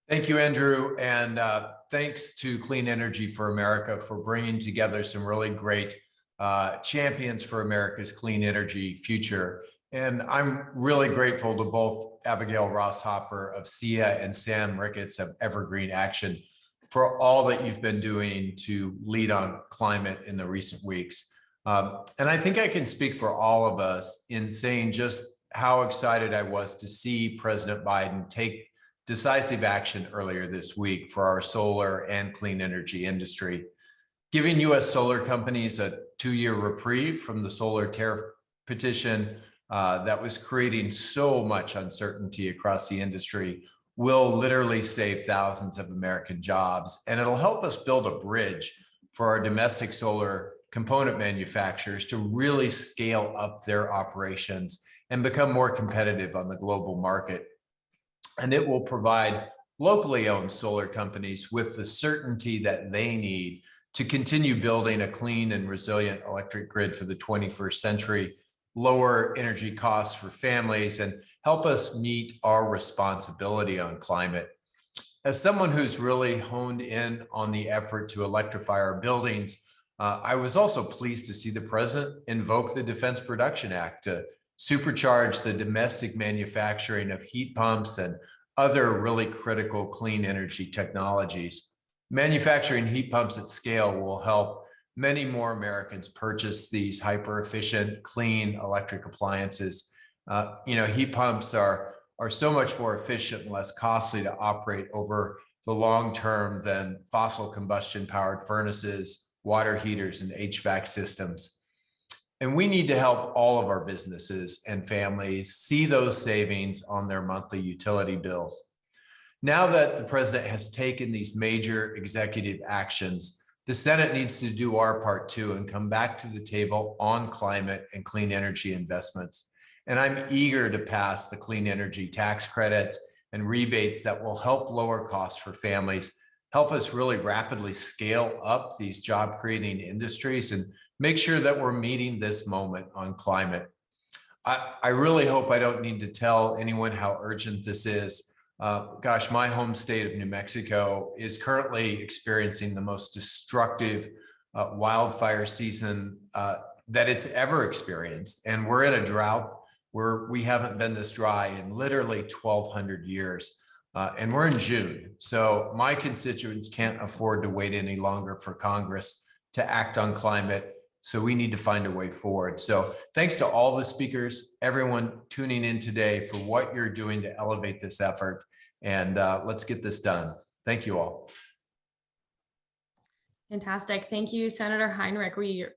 Thank you, Andrew, and thanks to Clean Energy for America for bringing together some really great champions for America's clean energy future. And I'm really grateful to both Abigail Rosshopper of SIA and Sam Ricketts of Evergreen Action for all that you've been doing to lead on climate in the recent weeks. And I think I can speak for all of us in saying just how excited I was to see President Biden take decisive action earlier this week for our solar and clean energy industry, giving U.S. solar companies a 2-year reprieve from the solar tariff petition that was creating so much uncertainty across the industry will literally save thousands of American jobs. And it'll help us build a bridge for our domestic solar component manufacturers to really scale up their operations and become more competitive on the global market. And it will provide locally owned solar companies with the certainty that they need to continue building a clean and resilient electric grid for the 21st century, lower energy costs for families, and help us meet our responsibility on climate. As someone who's really honed in on the effort to electrify our buildings, I was also pleased to see the president invoke the Defense Production Act to supercharge the domestic manufacturing of heat pumps and other really critical clean energy technologies. Manufacturing heat pumps at scale will help many more Americans purchase these hyper efficient, clean electric appliances. Heat pumps are so much more efficient and less costly to operate over the long term than fossil combustion powered furnaces, water heaters, and HVAC systems. And we need to help all of our businesses and families see those savings on their monthly utility bills. Now that the president has taken these major executive actions, the Senate needs to do our part too and come back to the table on climate and clean energy investments. And I'm eager to pass the clean energy tax credits and rebates that will help lower costs for families, help us really rapidly scale up these job creating industries, and make sure that we're meeting this moment on climate. I really hope I don't need to tell anyone how urgent this is. Gosh, my home state of New Mexico is currently experiencing the most destructive wildfire season that it's ever experienced. And we're in a drought where we haven't been this dry in literally 1,200 years. And we're in June. So my constituents can't afford to wait any longer for Congress to act on climate. So we need to find a way forward. So thanks to all the speakers, everyone tuning in today for what you're doing to elevate this effort. And let's get this done. Thank you all. Fantastic. Thank you, Senator Heinrich. We